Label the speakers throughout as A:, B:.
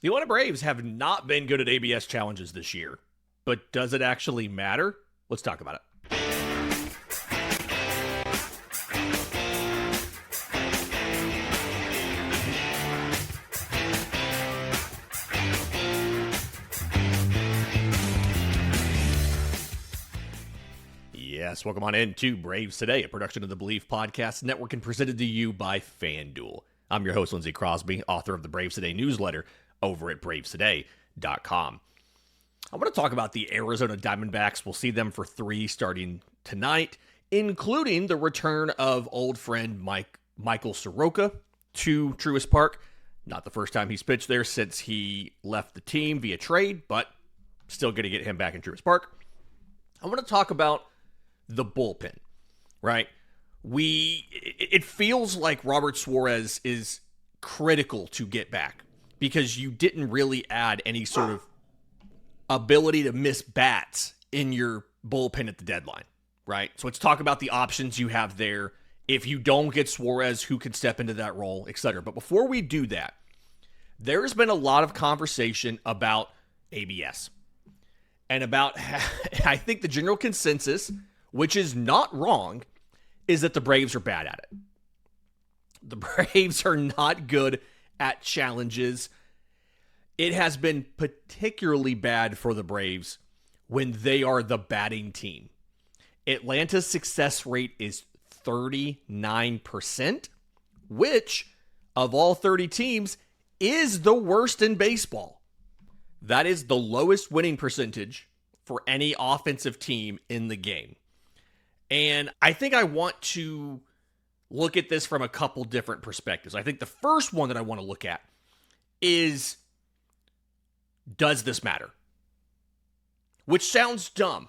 A: The Atlanta Braves have not been good at ABS challenges this year, but does it actually matter? Let's talk about it. Yes, welcome on in to Braves Today, a production of the Believe Podcast Network and presented to you by FanDuel. I'm your host, Lindsey Crosby, author of the Braves Today newsletter over at bravestoday.com. I want to talk about the Arizona Diamondbacks. We'll see them for 3 starting tonight, including the return of old friend Michael Soroka to Truist Park. Not the first time he's pitched there since he left the team via trade, but still going to get him back in Truist Park. I want to talk about the bullpen, right? It feels like Robert Suarez is critical to get back because you didn't really add any sort of ability to miss bats in your bullpen at the deadline, right? So let's talk about the options you have there. If you don't get Suarez, who can step into that role, etc. But before we do that, there's been a lot of conversation about ABS and about, I think the general consensus, which is not wrong, is that the Braves are bad at it. The Braves are not good at challenges. It has been particularly bad for the Braves when they are the batting team. Atlanta's success rate is 39%, which, of all 30 teams, is the worst in baseball. That is the lowest winning percentage for any offensive team in the game. And I think I want to look at this from a couple different perspectives. I think the first one that I want to look at is, does this matter? Which sounds dumb,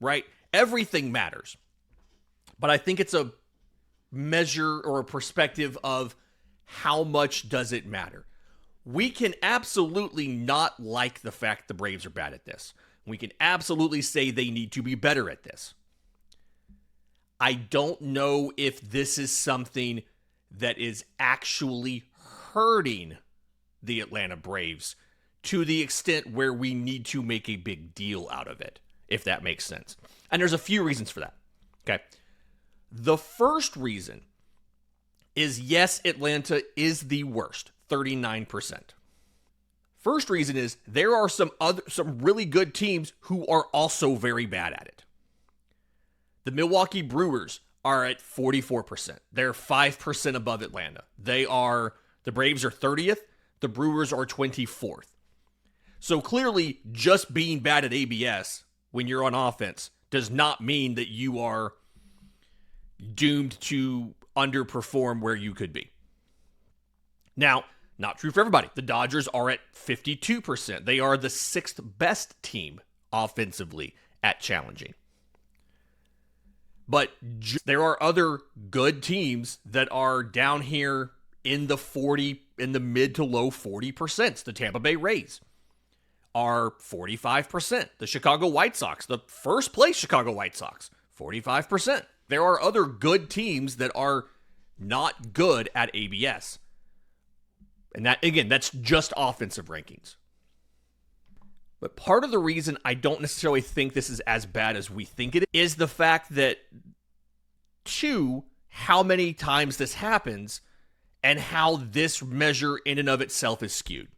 A: right? Everything matters. But I think it's a measure or a perspective of how much does it matter. We can absolutely not like the fact the Braves are bad at this. We can absolutely say they need to be better at this. I don't know if this is something that is actually hurting the Atlanta Braves to the extent where we need to make a big deal out of it, if that makes sense. And there's a few reasons for that. Okay. The first reason is, yes, Atlanta is the worst, 39%. First reason is there are some really good teams who are also very bad at it. The Milwaukee Brewers are at 44%. They're 5% above Atlanta. The Braves are 30th. The Brewers are 24th. So clearly, just being bad at ABS when you're on offense does not mean that you are doomed to underperform where you could be. Now, not true for everybody. The Dodgers are at 52%. They are the 6th best team offensively at challenging. But there are other good teams that are down here in the mid to low 40%. The Tampa Bay Rays are 45%. The Chicago White Sox, the first place Chicago White Sox, 45%. There are other good teams that are not good at ABS. And that, again, that's just offensive rankings. But part of the reason I don't necessarily think this is as bad as we think it is the fact that, 2, how many times this happens and how this measure in and of itself is skewed.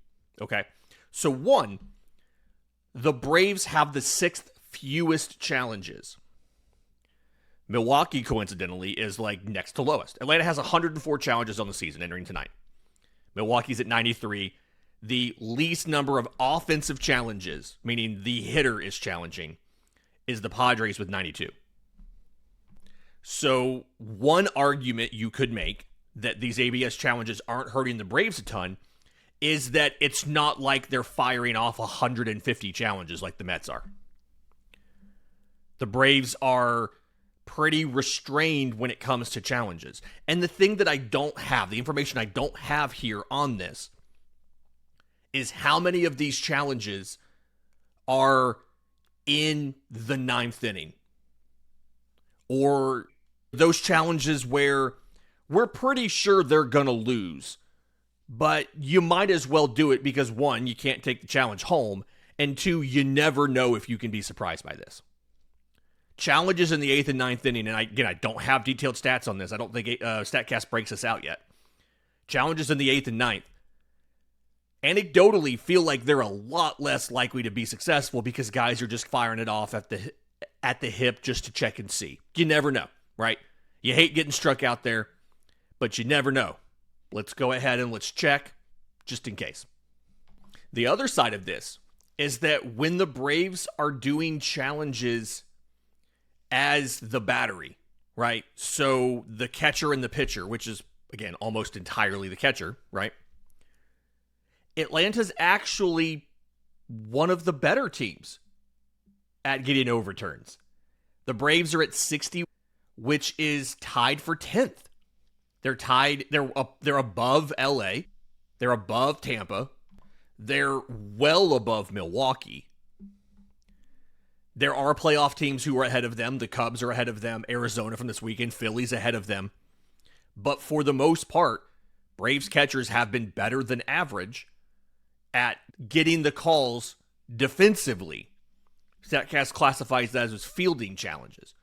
A: Okay? So 1, the Braves have the 6th fewest challenges. Milwaukee, coincidentally, is like next to lowest. Atlanta has 104 challenges on the season entering tonight. Milwaukee's at 93. The least number of offensive challenges, meaning the hitter is challenging, is the Padres with 92. So one argument you could make that these ABS challenges aren't hurting the Braves a ton is that it's not like they're firing off 150 challenges like the Mets are. The Braves are pretty restrained when it comes to challenges. And the thing that I don't have, the information I don't have here on this, is how many of these challenges are in the 9th inning. Or those challenges where we're pretty sure they're going to lose, But you might as well do it because, one, you can't take the challenge home, and two, you never know if you can be surprised by this. Challenges in the 8th and 9th inning, and I don't have detailed stats on this. I don't think StatCast breaks this out yet. Challenges in the 8th and 9th, anecdotally, feel like they're a lot less likely to be successful because guys are just firing it off at the hip just to check and see. You never know, right? You hate getting struck out there, but you never know. Let's go ahead and let's check just in case. The other side of this is that when the Braves are doing challenges as the battery, right? So the catcher and the pitcher, which is, again, almost entirely the catcher, right? Atlanta's actually one of the better teams at getting overturns. The Braves are at 60, which is tied for 10th. They're tied. They're above LA. They're above Tampa. They're well above Milwaukee. There are playoff teams who are ahead of them. The Cubs are ahead of them. Arizona from this weekend. Philly's ahead of them. But for the most part, Braves catchers have been better than average at getting the calls defensively. StatCast classifies that as fielding challenges.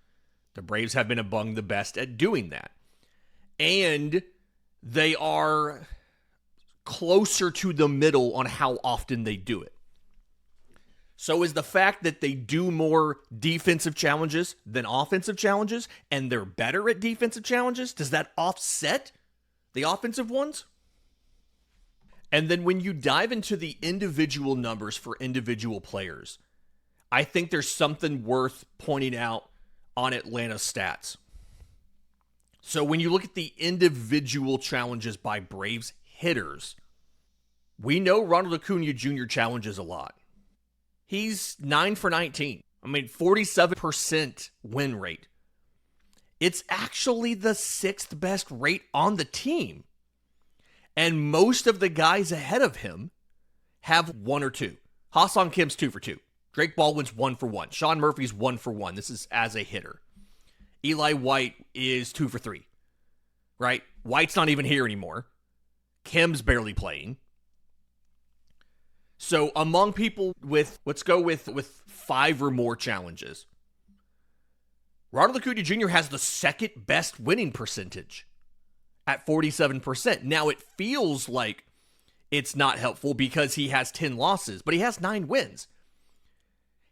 A: The Braves have been among the best at doing that. And they are closer to the middle on how often they do it. So is the fact that they do more defensive challenges than offensive challenges, and they're better at defensive challenges, does that offset the offensive ones? And then when you dive into the individual numbers for individual players, I think there's something worth pointing out on Atlanta's stats. So when you look at the individual challenges by Braves hitters, we know Ronald Acuna Jr. challenges a lot. He's 9 for 19. 47% win rate. It's actually the 6th best rate on the team. And most of the guys ahead of him have 1 or 2. Ha-Seong Kim's 2 for 2. Drake Baldwin's 1 for 1. Sean Murphy's 1 for 1. This is as a hitter. Eli White is 2 for 3. Right? White's not even here anymore. Kim's barely playing. So among people with, let's go with 5 or more challenges, Ronald Acuna Jr. has the 2nd best winning percentage at 47%. Now it feels like it's not helpful because he has 10 losses, but he has 9 wins.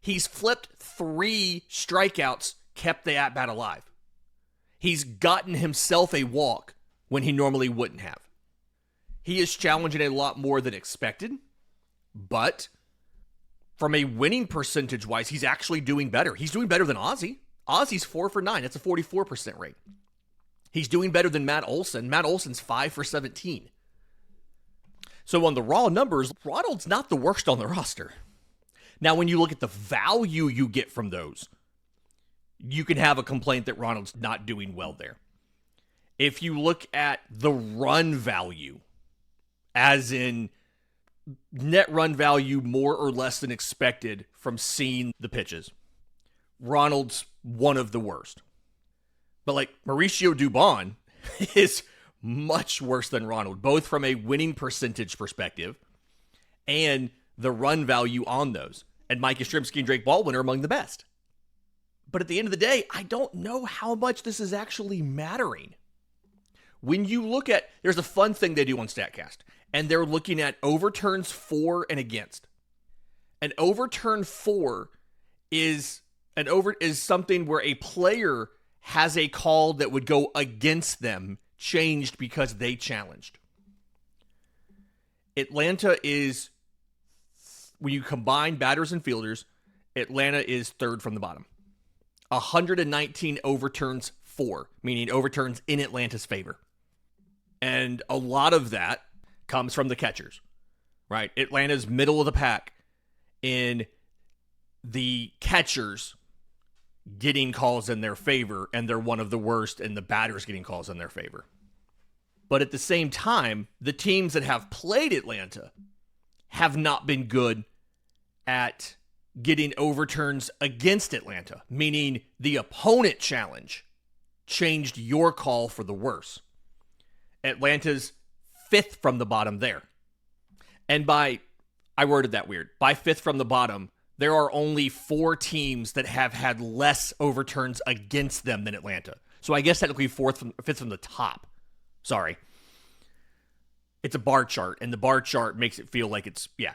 A: He's flipped 3 strikeouts, kept the at-bat alive. He's gotten himself a walk when he normally wouldn't have. He is challenging a lot more than expected, but from a winning percentage-wise, he's actually doing better. He's doing better than Ozzy. Ozzy's 4 for 9. That's a 44% rate. He's doing better than Matt Olson. Matt Olson's 5 for 17. So on the raw numbers, Ronald's not the worst on the roster. Now, when you look at the value you get from those, you can have a complaint that Ronald's not doing well there. If you look at the run value, as in net run value more or less than expected from seeing the pitches, Ronald's one of the worst. But like Mauricio Dubon is much worse than Ronald, both from a winning percentage perspective and the run value on those. And Mike Yastrzemski and Drake Baldwin are among the best. But at the end of the day, I don't know how much this is actually mattering. When you look at, there's a fun thing they do on StatCast, and they're looking at overturns for and against. An overturn for is something where a player has a call that would go against them changed because they challenged. Atlanta is, when you combine batters and fielders, Atlanta is 3rd from the bottom. 119 overturns for, meaning overturns in Atlanta's favor. And a lot of that comes from the catchers, right? Atlanta's middle of the pack in the catchers getting calls in their favor, and they're one of the worst in the batters getting calls in their favor. But at the same time, the teams that have played Atlanta have not been good at getting overturns against Atlanta, meaning the opponent challenge changed your call for the worse. Atlanta's fifth from the bottom there. And I worded that weird. By fifth from the bottom, there are only 4 teams that have had less overturns against them than Atlanta. So I guess technically fifth from the top. Sorry. It's a bar chart, and the bar chart makes it feel like it's, yeah.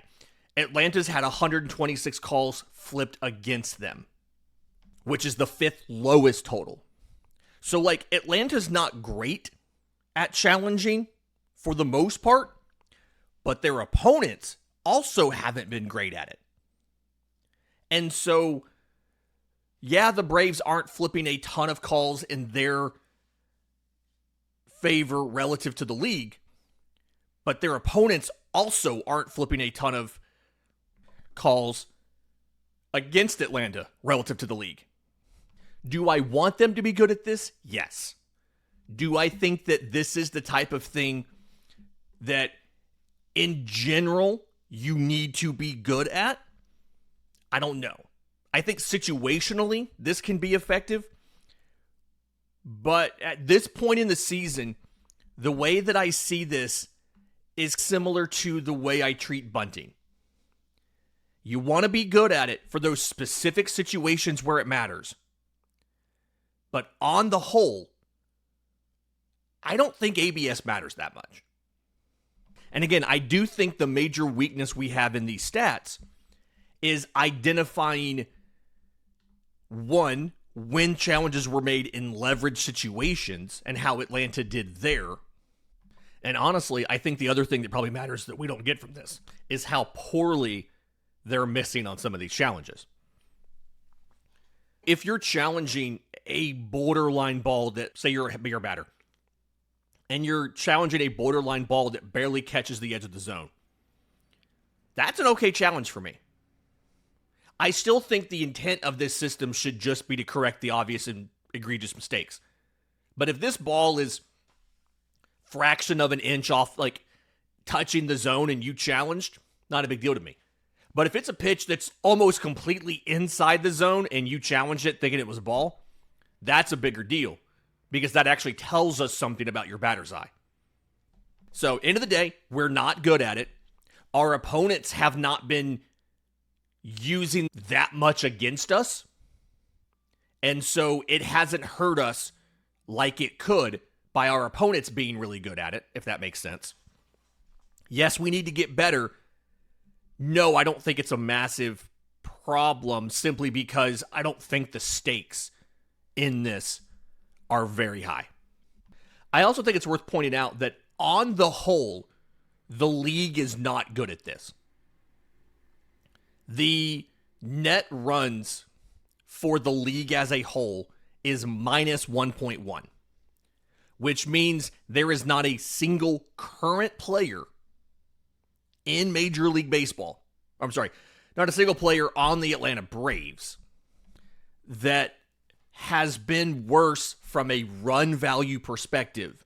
A: Atlanta's had 126 calls flipped against them, which is the 5th lowest total. So, like, Atlanta's not great at challenging for the most part, but their opponents also haven't been great at it. And so, yeah, the Braves aren't flipping a ton of calls in their favor relative to the league, but their opponents also aren't flipping a ton of calls against Atlanta relative to the league. Do I want them to be good at this? Yes. Do I think that this is the type of thing that in general you need to be good at? I don't know. I think situationally this can be effective, but at this point in the season, the way that I see this is similar to the way I treat bunting. You want to be good at it for those specific situations where it matters. But on the whole, I don't think ABS matters that much. And again, I do think the major weakness we have in these stats is identifying, one, when challenges were made in leverage situations and how Atlanta did there. And honestly, I think the other thing that probably matters that we don't get from this is how poorly they're missing on some of these challenges. If you're challenging a borderline ball that, say you're a batter, and you're challenging a borderline ball that barely catches the edge of the zone, that's an okay challenge for me. I still think the intent of this system should just be to correct the obvious and egregious mistakes. But if this ball is fraction of an inch off, like touching the zone and you challenged, not a big deal to me. But if it's a pitch that's almost completely inside the zone and you challenged it thinking it was a ball, that's a bigger deal because that actually tells us something about your batter's eye. So, end of the day, we're not good at it. Our opponents have not been using that much against us. And so it hasn't hurt us like it could by our opponents being really good at it, if that makes sense. Yes, we need to get better. No, I don't think it's a massive problem simply because I don't think the stakes in this are very high. I also think it's worth pointing out that on the whole, the league is not good at this. The net runs for the league as a whole is minus 1.1, which means there is not a single current player in Major League Baseball, not a single player on the Atlanta Braves that has been worse from a run value perspective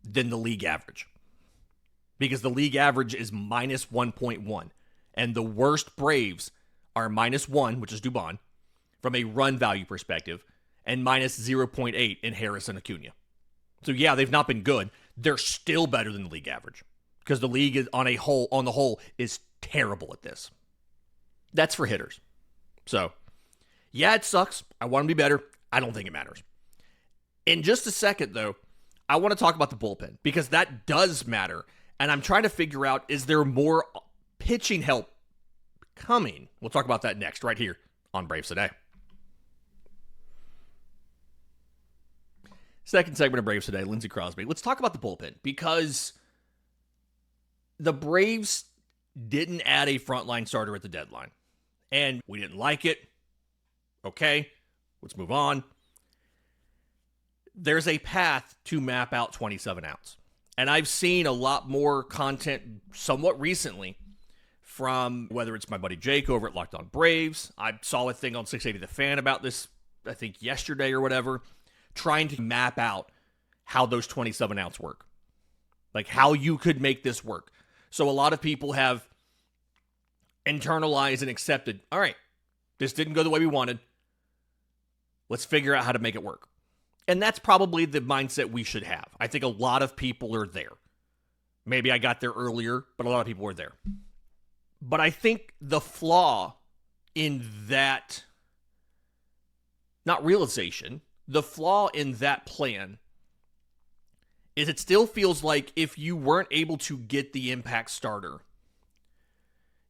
A: than the league average. Because the league average is minus 1.1. And the worst Braves are minus 1, which is Dubon, from a run value perspective, and minus 0.8 in Harris and Acuna. So yeah, they've not been good. They're still better than the league average. Because the league is on the whole is terrible at this. That's for hitters. So, yeah, it sucks. I want to be better. I don't think it matters. In just a second, though, I want to talk about the bullpen because that does matter. And I'm trying to figure out, is there more pitching help coming? We'll talk about that next, right here on Braves Today. Second segment of Braves Today, Lindsey Crosby. Let's talk about the bullpen because the Braves didn't add a frontline starter at the deadline. And we didn't like it. Okay, let's move on. There's a path to map out 27 outs. And I've seen a lot more content somewhat recently from whether it's my buddy Jake over at Locked On Braves. I saw a thing on 680 The Fan about this, I think yesterday or whatever, trying to map out how those 27 outs work. Like how you could make this work. So a lot of people have internalized and accepted, all right, this didn't go the way we wanted. Let's figure out how to make it work. And that's probably the mindset we should have. I think a lot of people are there. Maybe I got there earlier, but a lot of people were there. But I think the flaw in that, not realization, the flaw in that plan is it still feels like if you weren't able to get the impact starter,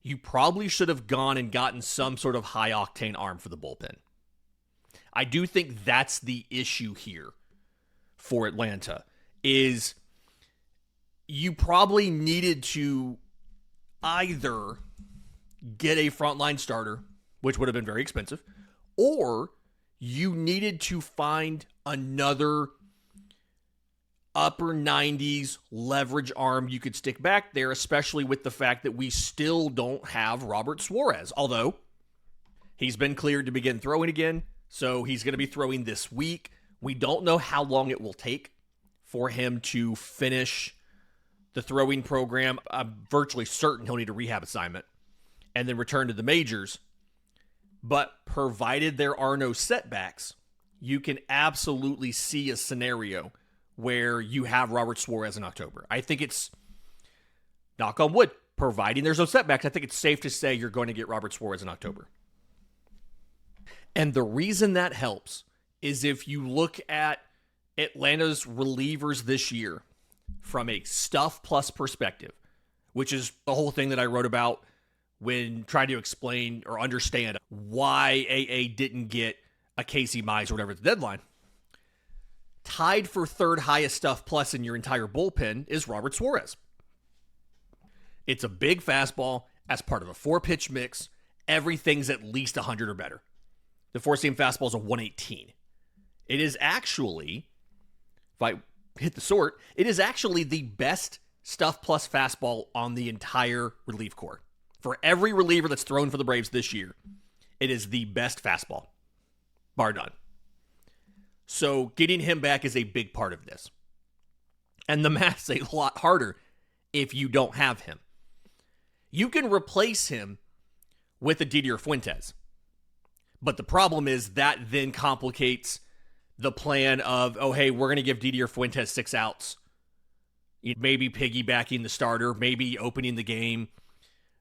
A: you probably should have gone and gotten some sort of high-octane arm for the bullpen. I do think that's the issue here for Atlanta, is you probably needed to either get a frontline starter, which would have been very expensive, or you needed to find another upper 90s leverage arm you could stick back there, especially with the fact that we still don't have Robert Suarez, although he's been cleared to begin throwing again, so he's going to be throwing this week. We don't know how long it will take for him to finish the throwing program. I'm virtually certain he'll need a rehab assignment and then return to the majors. But provided there are no setbacks, you can absolutely see a scenario where you have Robert Suarez in October. I think it's, knock on wood, providing there's no setbacks, I think it's safe to say you're going to get Robert Suarez in October. And the reason that helps is if you look at Atlanta's relievers this year from a stuff plus perspective, which is the whole thing that I wrote about when trying to explain or understand why AA didn't get a Casey Mize or whatever at the deadline. Tied for third highest stuff plus in your entire bullpen is Robert Suarez. It's a big fastball as part of a 4-pitch mix. Everything's at least 100 or better. The 4-seam fastball is a 118. It is actually, if I hit the sort, it is actually the best stuff plus fastball on the entire relief corps. For every reliever that's thrown for the Braves this year, it is the best fastball, bar none. So getting him back is a big part of this. And the math's a lot harder if you don't have him. You can replace him with a Didier Fuentes. But the problem is that then complicates the plan of, oh, hey, we're going to give Didier Fuentes 6 outs. Maybe piggybacking the starter, maybe opening the game,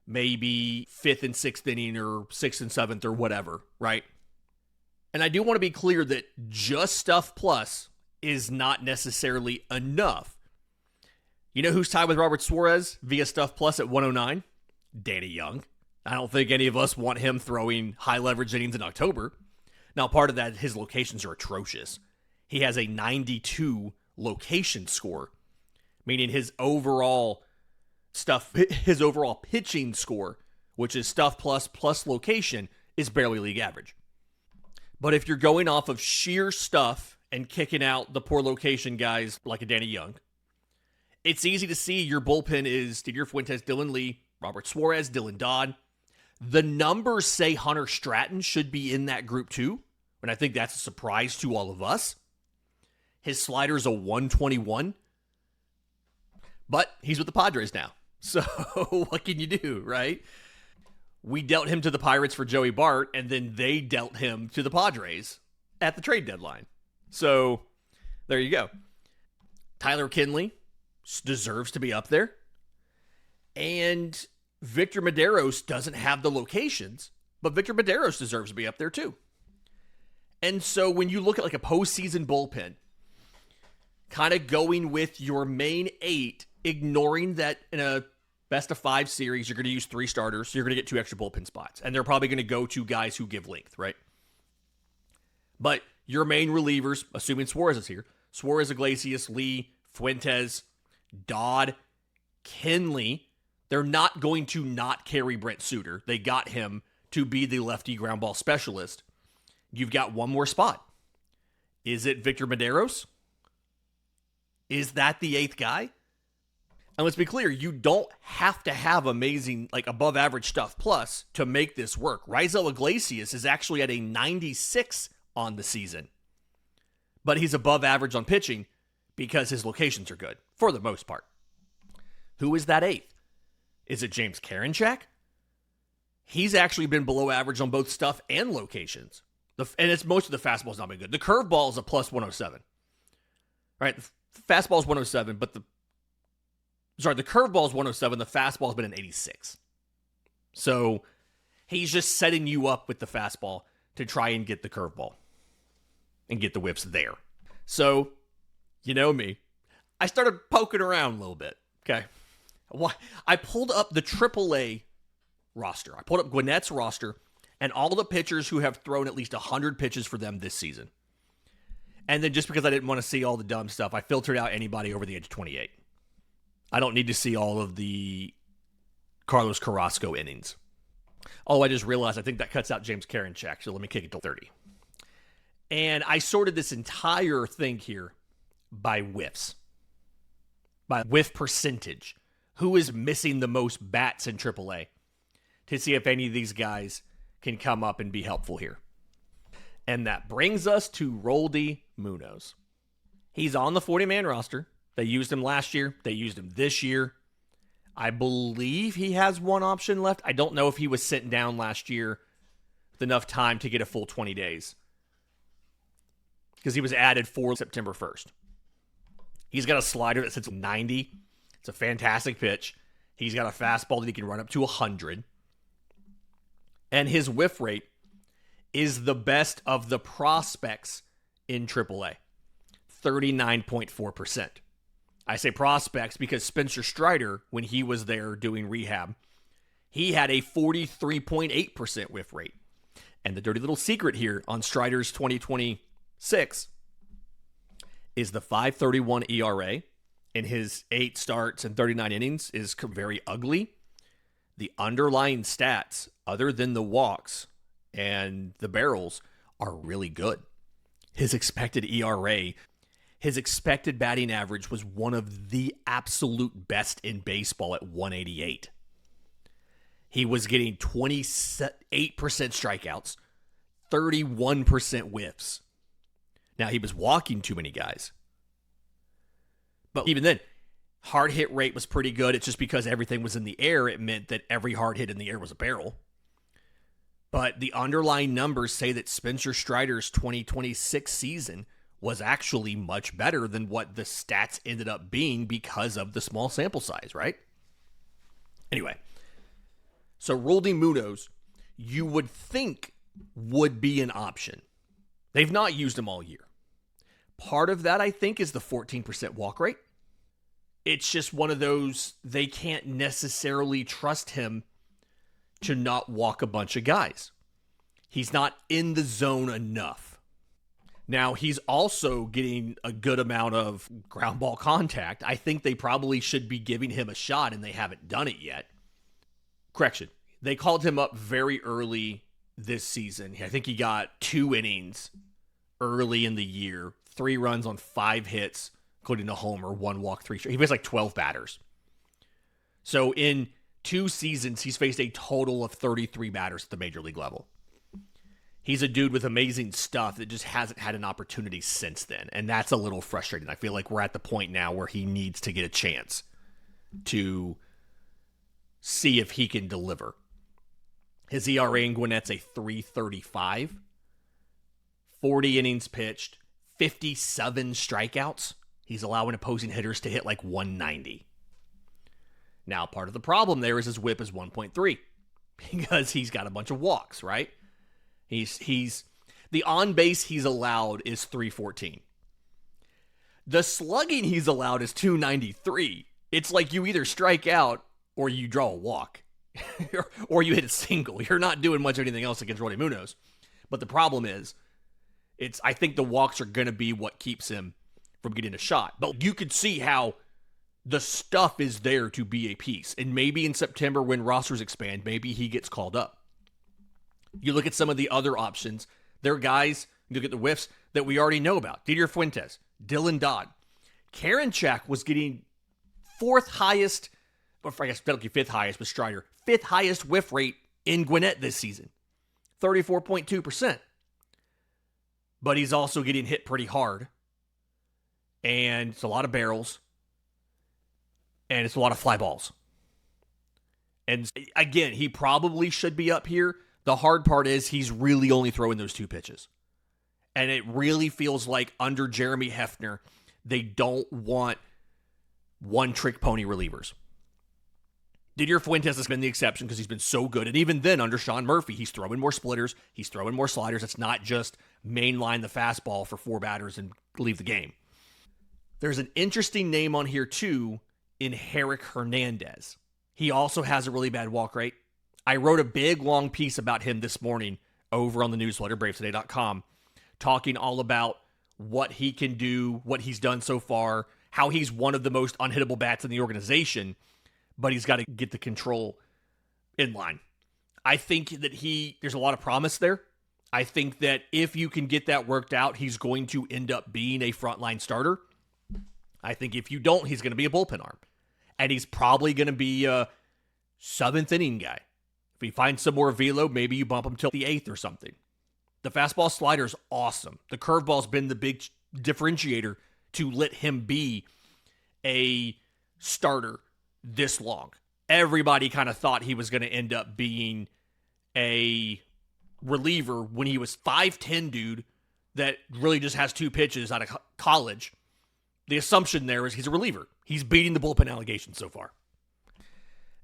A: maybe 5th and 6th inning or 6th and 7th or whatever, right? And I do want to be clear that just stuff plus is not necessarily enough. You know who's tied with Robert Suarez via stuff plus at 109? Danny Young. I don't think any of us want him throwing high leverage innings in October. Now, part of that, his locations are atrocious. He has a 92 location score, meaning his overall pitching score, which is stuff plus location, is barely league average. But if you're going off of sheer stuff and kicking out the poor location guys like a Danny Young, it's easy to see your bullpen is Didier Fuentes, Dylan Lee, Robert Suarez, Dylan Dodd. The numbers say Hunter Stratton should be in that group too, and I think that's a surprise to all of us. His slider's a 121, but he's with the Padres now. So what can you do, right? We dealt him to the Pirates for Joey Bart, and then they dealt him to the Padres at the trade deadline. So there you go. Tyler Kinley deserves to be up there. And Victor Medeiros doesn't have the locations, but Victor Medeiros deserves to be up there too. And so when you look at like a postseason bullpen, kind of going with your main 8, ignoring that in a best of 5 series, you're going to use 3 starters, so you're going to get 2 extra bullpen spots. And they're probably going to go to guys who give length, right? But your main relievers, assuming Suarez is here, Suarez, Iglesias, Lee, Fuentes, Dodd, Kinley, they're not going to not carry Brent Suter. They got him to be the lefty ground ball specialist. You've got one more spot. Is it Victor Medeiros? Is that the 8th guy? And let's be clear, you don't have to have amazing, like above average stuff plus to make this work. Raisel Iglesias is actually at a 96 on the season. But he's above average on pitching because his locations are good, for the most part. Who is that 8th? Is it James Karinchak? He's actually been below average on both stuff and locations. And it's most of the fastball's not been good. The curveball is a plus 107. Right? The fastball is 107, but the Sorry, the curveball is 107. The fastball's been an 86. So he's just setting you up with the fastball to try and get the curveball and get the whips there. So, you know me. I started poking around a little bit, okay? I pulled up the AAA roster. I pulled up Gwinnett's roster and all the pitchers who have thrown at least 100 pitches for them this season. And then just because I didn't want to see all the dumb stuff, I filtered out anybody over the age of 28. I don't need to see all of the Carlos Carrasco innings. Oh, I just realized I think that cuts out James Karinchak, so let me kick it to 30. And I sorted this entire thing here by whiffs, by whiff percentage. Who is missing the most bats in AAA to see if any of these guys can come up and be helpful here. And that brings us to Roldy Munoz. He's on the 40-man roster. They used him last year. They used him this year. I believe he has one option left. I don't know if he was sitting down last year with enough time to get a full 20 days. Because he was added for September 1st. He's got a slider that sits at 90. It's a fantastic pitch. He's got a fastball that he can run up to 100. And his whiff rate is the best of the prospects in AAA. 39.4%. I say prospects because Spencer Strider, when he was there doing rehab, he had a 43.8% whiff rate. And the dirty little secret here on Strider's 2026 is the 5.31 ERA in his 8 starts and 39 innings is very ugly. The underlying stats, other than the walks and the barrels, are really good. His expected ERA, his expected batting average was one of the absolute best in baseball at 188. He was getting 28% strikeouts, 31% whiffs. Now, he was walking too many guys. But even then, hard hit rate was pretty good. It's just because everything was in the air, it meant that every hard hit in the air was a barrel. But the underlying numbers say that Spencer Strider's 2026 season was actually much better than what the stats ended up being because of the small sample size, right? Anyway, so Roldy Munoz, you would think would be an option. They've not used him all year. Part of that, I think, is the 14% walk rate. It's just one of those, they can't necessarily trust him to not walk a bunch of guys. He's not in the zone enough. Now, he's also getting a good amount of ground ball contact. I think they probably should be giving him a shot, and they haven't done it yet. Correction. They called him up very early this season. I think he got 2 innings early in the year, 3 runs on 5 hits, including a homer, 1 walk, 3 straight. He faced like 12 batters. So in 2 seasons, he's faced a total of 33 batters at the major league level. He's a dude with amazing stuff that just hasn't had an opportunity since then. And that's a little frustrating. I feel like we're at the point now where he needs to get a chance to see if he can deliver. His ERA in Gwinnett's a 3.35. 40 innings pitched, 57 strikeouts. He's allowing opposing hitters to hit like 190. Now, part of the problem there is his whip is 1.3 because he's got a bunch of walks, right? He's the on base he's allowed is 314. The slugging he's allowed is 293. It's like you either strike out or you draw a walk or you hit a single. You're not doing much of anything else against Roldy Munoz. But the problem is, I think the walks are going to be what keeps him from getting a shot. But you could see how the stuff is there to be a piece. And maybe in September when rosters expand, maybe he gets called up. You look at some of the other options. There are guys, you look at the whiffs that we already know about. Didier Fuentes, Dylan Dodd. Karinchak was getting 4th highest, or I guess technically 5th highest with Strider, 5th highest whiff rate in Gwinnett this season. 34.2%. But he's also getting hit pretty hard. And it's a lot of barrels. And it's a lot of fly balls. And again, he probably should be up here. The hard part is he's really only throwing those 2 pitches. And it really feels like under Jeremy Hefner, they don't want one-trick pony relievers. Didier Fuentes has been the exception because he's been so good. And even then, under Sean Murphy, he's throwing more splitters. He's throwing more sliders. It's not just mainline the fastball for 4 batters and leave the game. There's an interesting name on here, too, in Herrick Hernandez. He also has a really bad walk rate. I wrote a big, long piece about him this morning over on the newsletter, bravetoday.com, talking all about what he can do, what he's done so far, how he's one of the most unhittable bats in the organization, but he's got to get the control in line. I think that there's a lot of promise there. I think that if you can get that worked out, he's going to end up being a frontline starter. I think if you don't, he's going to be a bullpen arm. And he's probably going to be a 7th inning guy. If he finds some more velo, maybe you bump him till the 8th or something. The fastball slider is awesome. The curveball's been the big differentiator to let him be a starter this long. Everybody kind of thought he was going to end up being a reliever when he was 5'10", dude, that really just has 2 pitches out of college. The assumption there is he's a reliever. He's beating the bullpen allegations so far.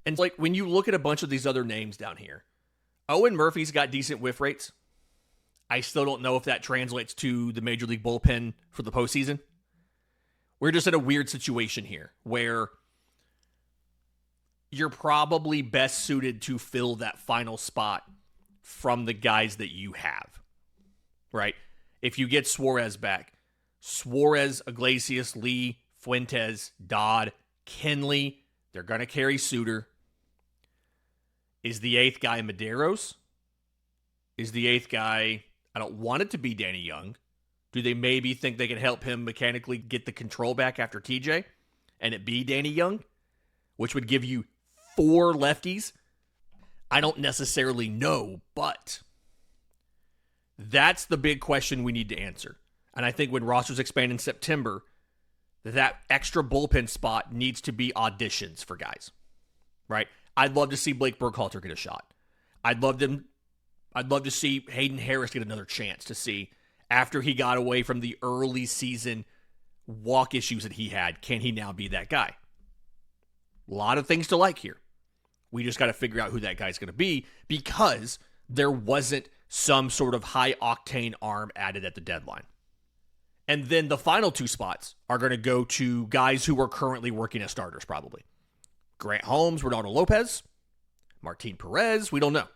A: And like when you look at a bunch of these other names down here, Owen Murphy's got decent whiff rates. I still don't know if that translates to the Major League bullpen for the postseason. We're just in a weird situation here where you're probably best suited to fill that final spot from the guys that you have, right? If you get Suarez back, Suarez, Iglesias, Lee, Fuentes, Dodd, Kenley, they're going to carry Suter. Is the 8th guy Medeiros? Is the 8th guy, I don't want it to be Danny Young. Do they maybe think they can help him mechanically get the control back after TJ and it be Danny Young, which would give you 4 lefties? I don't necessarily know, but that's the big question we need to answer. And I think when rosters expand in September, that extra bullpen spot needs to be auditions for guys, right? I'd love to see Blake Burkhalter get a shot. I'd love to see Hayden Harris get another chance to see, after he got away from the early season walk issues that he had, can he now be that guy? A lot of things to like here. We just got to figure out who that guy's going to be because there wasn't some sort of high-octane arm added at the deadline. And then the final 2 spots are going to go to guys who are currently working as starters, probably. Grant Holmes, Ronaldo Lopez, Martin Perez, we don't know.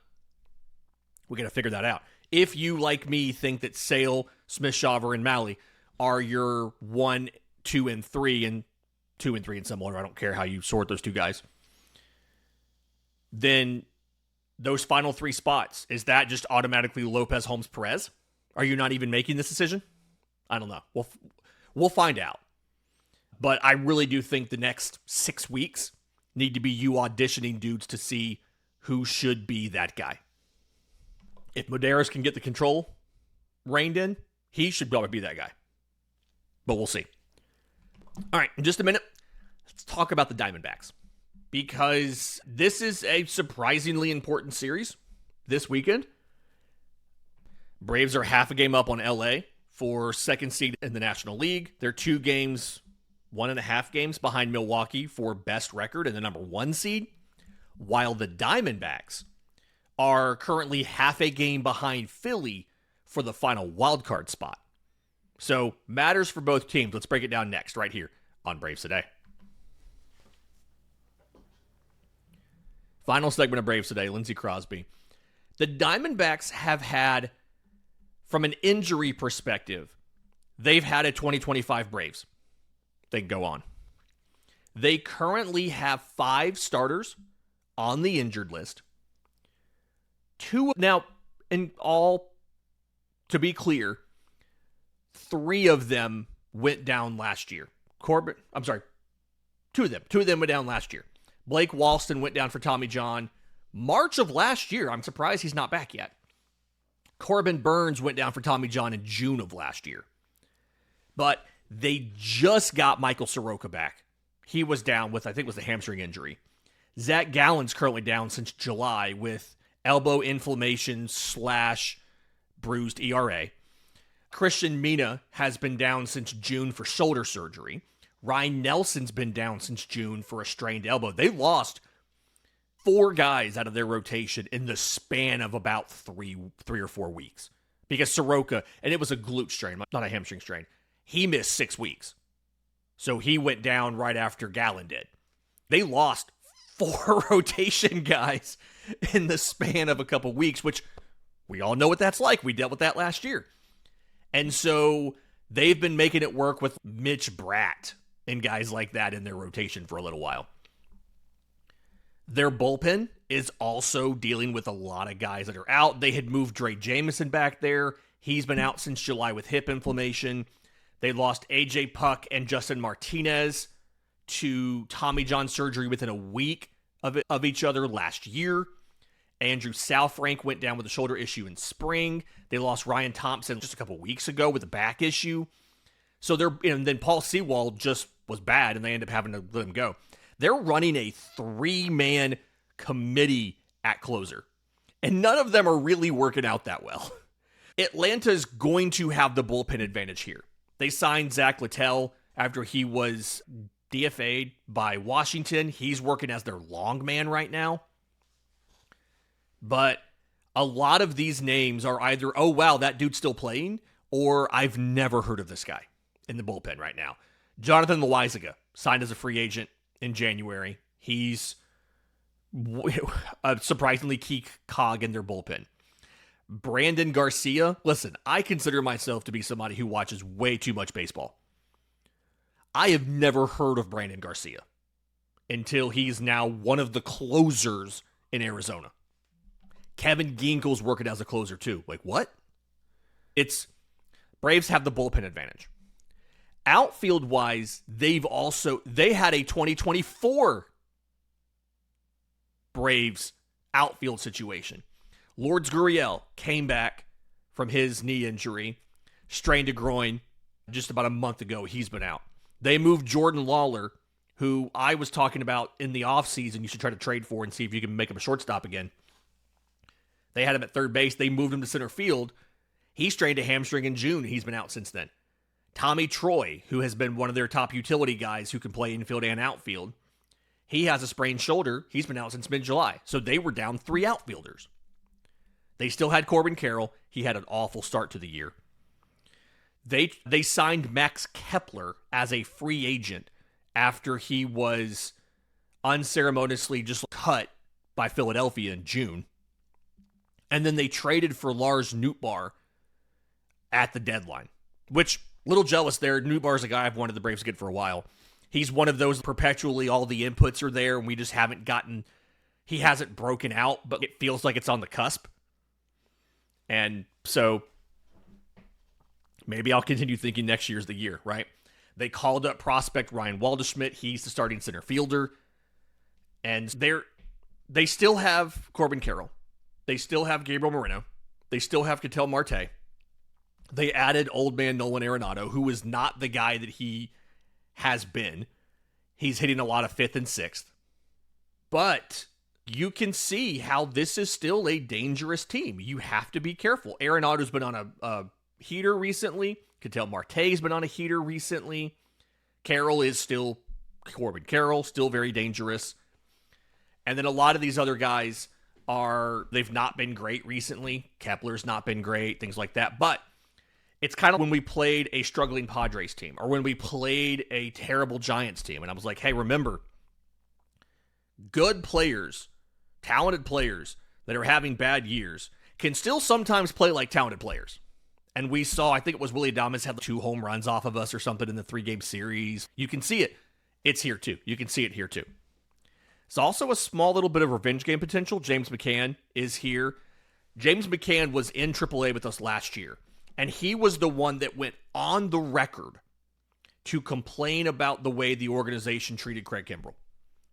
A: We got to figure that out. If you, like me, think that Sale, Smith-Shawver, and Malley are your 1, 2, and 3, and 2 and 3 in some order, I don't care how you sort those 2 guys, then those final 3 spots, is that just automatically Lopez, Holmes, Perez? Are you not even making this decision? I don't know. We'll find out. But I really do think the next 6 weeks need to be you auditioning dudes to see who should be that guy. If Medeiros can get the control reined in, he should probably be that guy. But we'll see. All right, in just a minute, let's talk about the Diamondbacks. Because this is a surprisingly important series this weekend. Braves are half a game up on LA for 2nd seed in the National League. They're 2 games, 1.5 games behind Milwaukee for best record and the number 1 seed, while the Diamondbacks are currently half a game behind Philly for the final wildcard spot. So, matters for both teams. Let's break it down next, right here on Braves Today. Final segment of Braves Today, Lindsey Crosby. The Diamondbacks have had, from an injury perspective, they've had a 2025 Braves. They can go on. They currently have 5 starters on the injured list. 2, now, in all, to be clear, 3 of them went down last year. 2 of them. 2 of them went down last year. Blake Walston went down for Tommy John March of last year. I'm surprised he's not back yet. Corbin Burns went down for Tommy John in June of last year. But they just got Michael Soroka back. He was down with, I think it was the hamstring injury. Zach Gallen's currently down since July with elbow inflammation / bruised ERA. Christian Mina has been down since June for shoulder surgery. Ryan Nelson's been down since June for a strained elbow. They lost 4 guys out of their rotation in the span of about three or 4 weeks. Because Soroka, and it was a glute strain, not a hamstring strain, he missed 6 weeks. So he went down right after Gallen did. They lost 4 rotation guys in the span of a couple weeks, which we all know what that's like. We dealt with that last year. And so they've been making it work with Mitch Bratt and guys like that in their rotation for a little while. Their bullpen is also dealing with a lot of guys that are out. They had moved Dre Jameson back there. He's been out since July with hip inflammation. They lost A.J. Puck and Justin Martinez to Tommy John surgery within a week of each other last year. Andrew Southrank went down with a shoulder issue in spring. They lost Ryan Thompson just a couple weeks ago with a back issue. And then Paul Sewald just was bad, and they ended up having to let him go. They're running a 3-man committee at closer, and none of them are really working out that well. Atlanta's going to have the bullpen advantage here. They signed Zach Littell after he was DFA'd by Washington. He's working as their long man right now. But a lot of these names are either, oh, wow, that dude's still playing, or I've never heard of this guy in the bullpen right now. Jonathan Loaizaga signed as a free agent in January. He's a surprisingly key cog in their bullpen. Brandon Garcia, listen, I consider myself to be somebody who watches way too much baseball. I have never heard of Brandon Garcia until he's now one of the closers in Arizona. Kevin Ginkel's working as a closer too. Like, what? Braves have the bullpen advantage. Outfield-wise, they had a 2024 Braves outfield situation. Lourdes Gurriel came back from his knee injury, strained a groin just about a month ago. He's been out. They moved Jordan Lawler, who I was talking about in the offseason you should try to trade for and see if you can make him a shortstop again. They had him at third base. They moved him to center field. He strained a hamstring in June. He's been out since then. Tommy Troy, who has been one of their top utility guys who can play infield and outfield, he has a sprained shoulder. He's been out since mid-July. So they were down 3 outfielders. They still had Corbin Carroll. He had an awful start to the year. They signed Max Kepler as a free agent after he was unceremoniously just cut by Philadelphia in June. And then they traded for Lars Nootbaar at the deadline, which, little jealous there. Nootbaar's a guy I've wanted the Braves to get for a while. He's one of those perpetually all the inputs are there, and we just haven't he hasn't broken out, but it feels like it's on the cusp. And so maybe I'll continue thinking next year's the year, right? They called up prospect Ryan Waldschmidt. He's the starting center fielder. And they still have Corbin Carroll. They still have Gabriel Moreno. They still have Ketel Marte. They added old man Nolan Arenado, who is not the guy that he has been. He's hitting a lot of 5th and 6th. But you can see how this is still a dangerous team. You have to be careful. Arenado's been on a heater recently. Ketel Marte's been on a heater recently. Carroll is still Corbin Carroll, still very dangerous. And then a lot of these other guys they've not been great recently. Kepler's not been great, things like that. But it's kind of when we played a struggling Padres team or when we played a terrible Giants team. And I was like, hey, remember, good players, talented players that are having bad years can still sometimes play like talented players. And we saw, I think it was Willie Adames had 2 home runs off of us or something in the 3-game series. You can see it. It's here too. You can see it here too. It's also a small little bit of revenge game potential. James McCann is here. James McCann was in AAA with us last year, and he was the one that went on the record to complain about the way the organization treated Craig Kimbrell.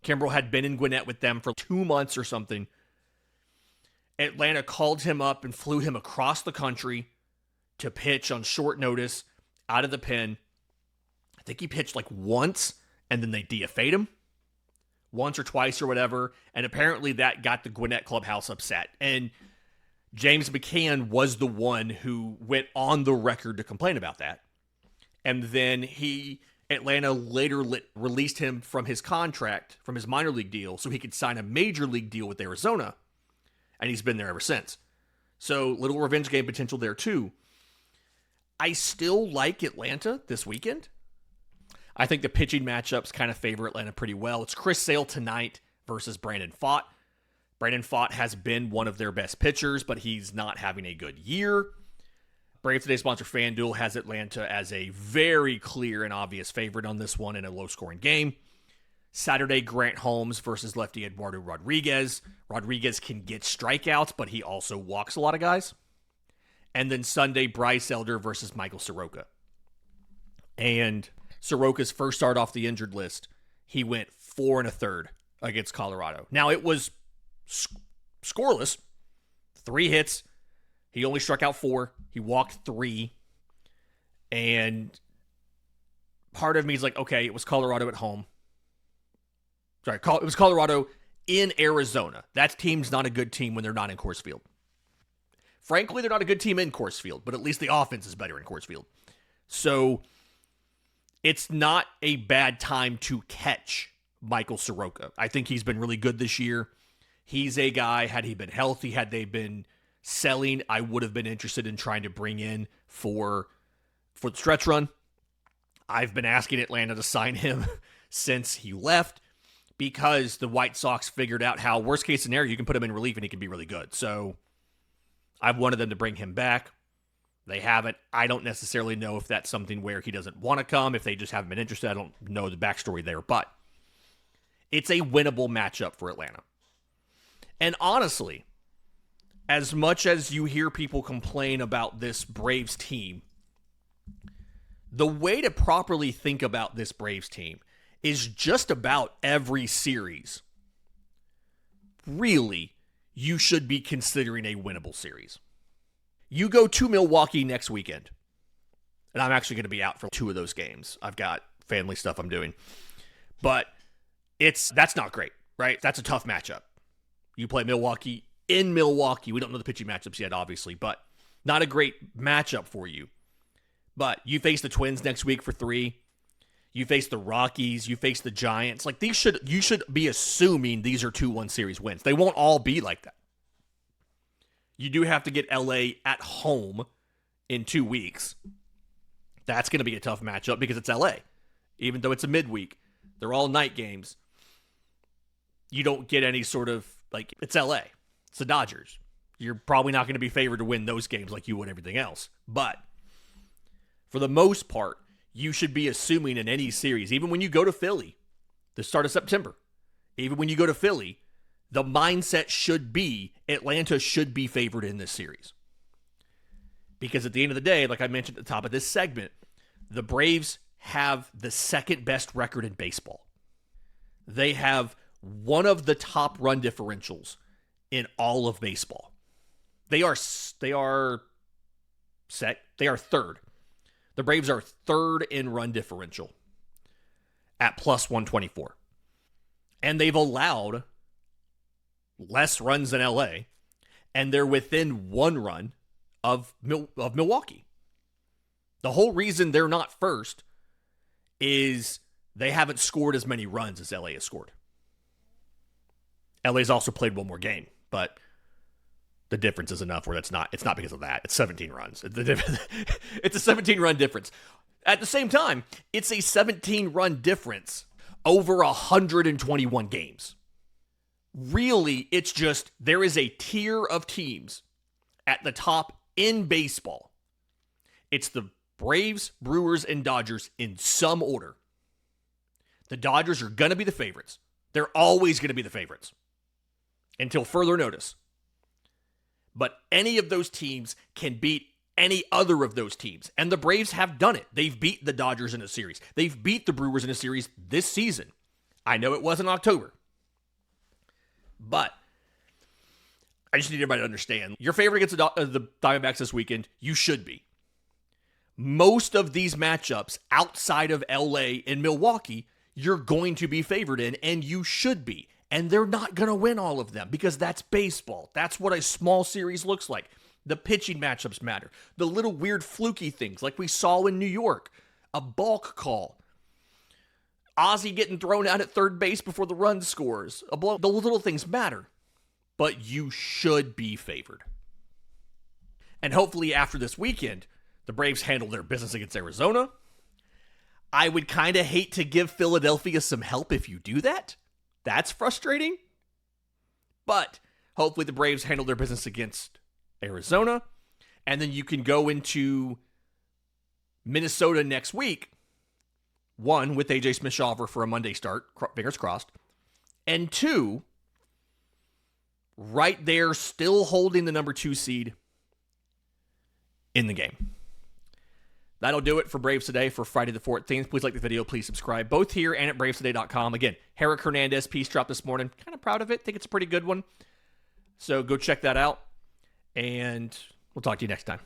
A: Kimbrell had been in Gwinnett with them for 2 months or something. Atlanta called him up and flew him across the country to pitch on short notice out of the pen. I think he pitched like once, and then they DFA'd him. Once or twice or whatever, and apparently that got the Gwinnett clubhouse upset. And James McCann was the one who went on the record to complain about that. And then he Atlanta later released him from his contract, from his minor league deal, so he could sign a major league deal with Arizona. And he's been there ever since. So little revenge game potential there too. I still like Atlanta this weekend. I think the pitching matchups kind of favor Atlanta pretty well. It's Chris Sale tonight versus Brandon Pfaadt. Brandon Pfaadt has been one of their best pitchers, but he's not having a good year. Brave Today sponsor FanDuel has Atlanta as a very clear and obvious favorite on this one in a low-scoring game. Saturday, Grant Holmes versus lefty Eduardo Rodriguez. Rodriguez can get strikeouts, but he also walks a lot of guys. And then Sunday, Bryce Elder versus Michael Soroka. And Soroka's first start off the injured list, he went 4 1/3 against Colorado. Now, it was scoreless. 3 hits. He only struck out 4. He walked 3. And part of me is like, okay, it was Colorado at home. Sorry, it was Colorado in Arizona. That team's not a good team when they're not in Coors Field. Frankly, they're not a good team in Coors Field, but at least the offense is better in Coors Field. So it's not a bad time to catch Michael Soroka. I think he's been really good this year. He's a guy, had he been healthy, had they been selling, I would have been interested in trying to bring in for the stretch run. I've been asking Atlanta to sign him since he left because the White Sox figured out how, worst case scenario, you can put him in relief and he can be really good. So I've wanted them to bring him back. They haven't. I don't necessarily know if that's something where he doesn't want to come, if they just haven't been interested. I don't know the backstory there, but it's a winnable matchup for Atlanta. And honestly, as much as you hear people complain about this Braves team, the way to properly think about this Braves team is just about every series. Really, you should be considering a winnable series. You go to Milwaukee next weekend, and I'm actually going to be out for 2 of those games. I've got family stuff I'm doing. But that's not great, right? That's a tough matchup. You play Milwaukee in Milwaukee. We don't know the pitching matchups yet, obviously, but not a great matchup for you. But you face the Twins next week for 3. You face the Rockies. You face the Giants. Like you should be assuming these are 2-1 series wins. They won't all be like that. You do have to get LA at home in 2 weeks. That's going to be a tough matchup because it's LA. Even though it's a midweek, they're all night games. You don't get any sort of, like, it's LA. It's the Dodgers. You're probably not going to be favored to win those games like you would everything else. But for the most part, you should be assuming in any series, even when you go to Philly, the start of September, even when you go to Philly, the mindset should be Atlanta should be favored in this series. Because at the end of the day, like I mentioned at the top of this segment, the Braves have the second best record in baseball. They have one of the top run differentials in all of baseball. They are third. The Braves are third in run differential at plus 124. And they've allowed less runs than LA, and they're within 1 run of Milwaukee. The whole reason they're not first is they haven't scored as many runs as LA has scored. LA's also played 1 more game, but the difference is enough where it's not because of that. It's 17 runs. It's a 17-run difference. At the same time, it's a 17-run difference over 121 games. Really, it's just there is a tier of teams at the top in baseball. It's the Braves, Brewers, and Dodgers in some order. The Dodgers are going to be the favorites. They're always going to be the favorites until further notice. But any of those teams can beat any other of those teams. And the Braves have done it. They've beat the Dodgers in a series. They've beat the Brewers in a series this season. I know it wasn't October. But I just need everybody to understand. You're favored against the Diamondbacks this weekend. You should be. Most of these matchups outside of LA and Milwaukee, you're going to be favored in, and you should be. And they're not going to win all of them because that's baseball. That's what a small series looks like. The pitching matchups matter. The little weird fluky things like we saw in New York. A balk call. Ozzie getting thrown out at third base before the run scores. The little things matter. But you should be favored. And hopefully after this weekend, the Braves handle their business against Arizona. I would kind of hate to give Philadelphia some help if you do that. That's frustrating. But hopefully the Braves handle their business against Arizona. And then you can go into Minnesota next week. One, with A.J. Smith-Shawver for a Monday start, fingers crossed. And two, right there, still holding the number 2 seed in the game. That'll do it for Braves Today for Friday the 14th. Please like the video. Please subscribe, both here and at bravestoday.com. Again, Herrick Hernandez piece dropped this morning. Kind of proud of it. Think it's a pretty good one. So go check that out. And we'll talk to you next time.